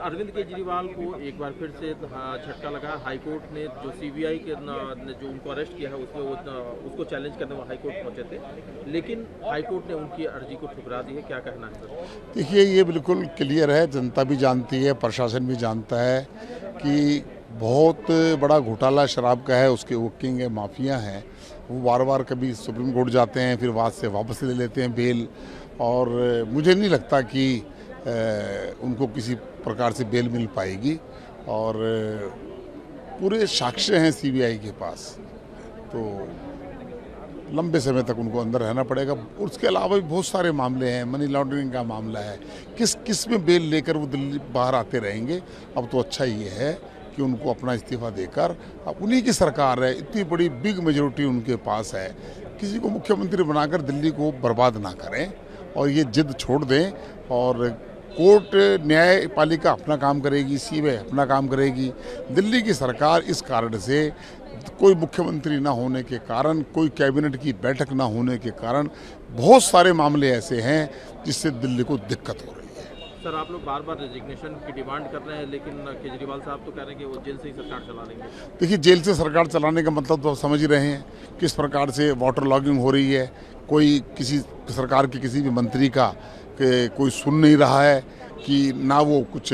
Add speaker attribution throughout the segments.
Speaker 1: अरविंद केजरीवाल को एक बार फिर से झटका लगा। हाईकोर्ट ने जो सीबीआई के ने जो उनको अरेस्ट किया है उसमें उसको चैलेंज करने वो हाईकोर्ट पहुंचे थे, लेकिन हाईकोर्ट ने उनकी अर्जी को ठुकरा दी है। क्या कहना है सर?
Speaker 2: देखिए, ये बिल्कुल क्लियर है, जनता भी जानती है, प्रशासन भी जानता है कि बहुत बड़ा घोटाला शराब का है, उसके वो किंग है, माफिया हैं। वो बार बार कभी सुप्रीम कोर्ट जाते हैं, फिर वहाँ से वापस ले लेते हैं बेल, और मुझे नहीं लगता कि उनको किसी प्रकार से बेल मिल पाएगी। और पूरे साक्ष्य हैं सीबीआई के पास, तो लंबे समय तक उनको अंदर रहना पड़ेगा। उसके अलावा भी बहुत सारे मामले हैं, मनी लॉन्ड्रिंग का मामला है, किस में बेल लेकर वो दिल्ली बाहर आते रहेंगे। अब तो अच्छा ये है कि उनको अपना इस्तीफा देकर, अब उन्हीं की सरकार है, इतनी बड़ी बिग मेजोरिटी उनके पास है, किसी को मुख्यमंत्री बनाकर दिल्ली को बर्बाद ना करें और ये जिद छोड़ दें। और कोर्ट, न्यायपालिका अपना काम करेगी, सीबीआई अपना काम करेगी। दिल्ली की सरकार इस कारण से, कोई मुख्यमंत्री ना होने के कारण, कोई कैबिनेट की बैठक ना होने के कारण, बहुत सारे मामले ऐसे हैं जिससे दिल्ली को दिक्कत हो रही है।
Speaker 1: सर, आप लोग बार बार रेजिग्नेशन की डिमांड कर रहे हैं, लेकिन केजरीवाल साहब तो कह रहे हैं कि वो जेल से ही सरकार चला लेंगे।
Speaker 2: देखिए, जेल से सरकार चलाने का मतलब तो आप समझ ही रहे हैं किस प्रकार से वाटर लॉगिंग हो रही है। कोई किसी सरकार के किसी भी मंत्री का कोई सुन नहीं रहा है कि ना वो कुछ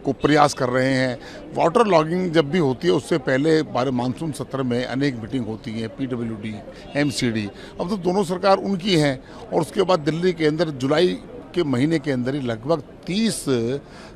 Speaker 2: को प्रयास कर रहे हैं। वाटर लॉगिंग जब भी होती है उससे पहले मानसून सत्र में अनेक मीटिंग होती हैं, पीडब्ल्यूडी, एमसीडी। अब तो दोनों सरकार उनकी हैं, और उसके बाद दिल्ली के अंदर जुलाई के महीने के अंदर ही लगभग 30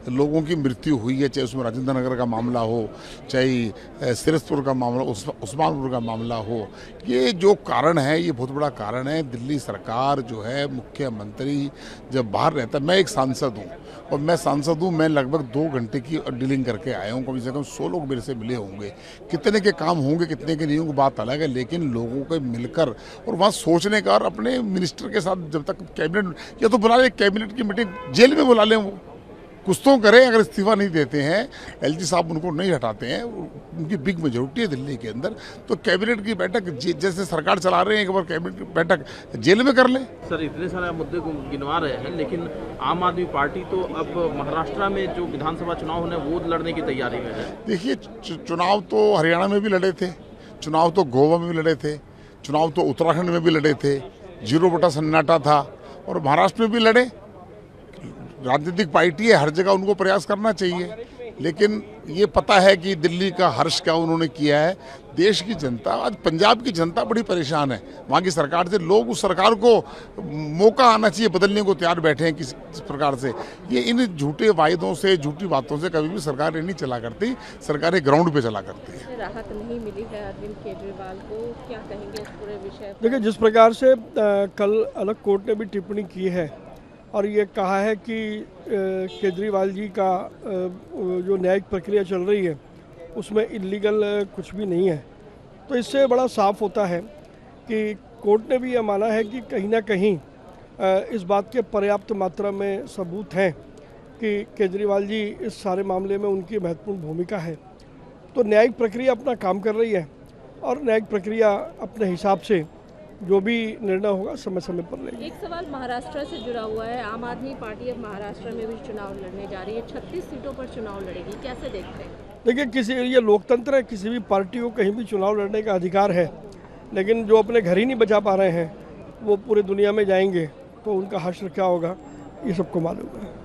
Speaker 2: लोगों की मृत्यु हुई है, चाहे उसमें राजेंद्र नगर का मामला हो, चाहे सिरसपुर का मामला, उस्मानपुर का मामला हो। ये जो कारण है, ये बहुत बड़ा कारण है। दिल्ली सरकार जो है, मुख्यमंत्री जब बाहर रहता है, मैं एक सांसद हूँ, और मैं सांसद हूँ, मैं लगभग 2 घंटे की डीलिंग करके आया हूँ। कम से कम 100 लोग मेरे से मिले होंगे। कितने के काम होंगे, कितने के नहीं होंगे, बात अलग है, लेकिन लोगों को मिलकर और वहाँ सोचने का, और अपने मिनिस्टर के साथ जब तक कैबिनेट, या तो बुला ले कैबिनेट की मीटिंग, जेल में बुला लें, वो कुछ तो करें। अगर इस्तीफा नहीं देते हैं, एलजी साहब उनको नहीं हटाते हैं, उनकी बिग मेजोरिटी है दिल्ली के अंदर, तो कैबिनेट की बैठक जैसे सरकार चला रहे हैं, एक बार कैबिनेट की बैठक जेल में कर लें।
Speaker 1: सर, इतने सारे मुद्दे को गिनवा रहे हैं, लेकिन आम आदमी पार्टी तो अब महाराष्ट्र में जो विधानसभा चुनाव होने वो लड़ने की तैयारी में है।
Speaker 2: देखिए, चुनाव तो हरियाणा में भी लड़े थे, चुनाव तो गोवा में भी लड़े थे, चुनाव तो उत्तराखंड में भी लड़े थे, 0 वोटा सन्नाटा था, और महाराष्ट्र में भी लड़े। राजनीतिक पार्टी है, हर जगह उनको प्रयास करना चाहिए, लेकिन ये पता है कि दिल्ली का हर्ष क्या उन्होंने किया है। देश की जनता, आज पंजाब की जनता बड़ी परेशान है वहाँ की सरकार से। लोग उस सरकार को मौका आना चाहिए, बदलने को तैयार बैठे हैं किस प्रकार से। ये इन झूठे वायदों से, झूठी बातों से कभी भी सरकारें नहीं चला करती, सरकारें ग्राउंड पे चला करती है।
Speaker 3: राहत नहीं मिली है अरविंद केजरीवाल को, क्या कहेंगे इस पूरे विषय?
Speaker 4: देखिए, जिस प्रकार से कल अलग कोर्ट ने भी टिप्पणी की है और ये कहा है कि केजरीवाल जी का जो न्यायिक प्रक्रिया चल रही है उसमें इलीगल कुछ भी नहीं है, तो इससे बड़ा साफ होता है कि कोर्ट ने भी ये माना है कि कहीं ना कहीं इस बात के पर्याप्त मात्रा में सबूत हैं कि केजरीवाल जी इस सारे मामले में उनकी महत्वपूर्ण भूमिका है। तो न्यायिक प्रक्रिया अपना काम कर रही है, और न्यायिक प्रक्रिया अपने हिसाब से जो भी निर्णय होगा समय समय पर लेंगे।
Speaker 3: एक सवाल महाराष्ट्र से जुड़ा हुआ है। आम आदमी पार्टी अब महाराष्ट्र में भी चुनाव लड़ने जा रही है, 36 सीटों पर चुनाव लड़ेगी, कैसे देखते हैं?
Speaker 4: देखिए, ये लोकतंत्र है, किसी भी पार्टी को कहीं भी चुनाव लड़ने का अधिकार है, लेकिन जो अपने घर ही नहीं बचा पा रहे हैं वो पूरे दुनिया में जाएंगे, तो उनका हश्र क्या होगा ये सबको मालूम है।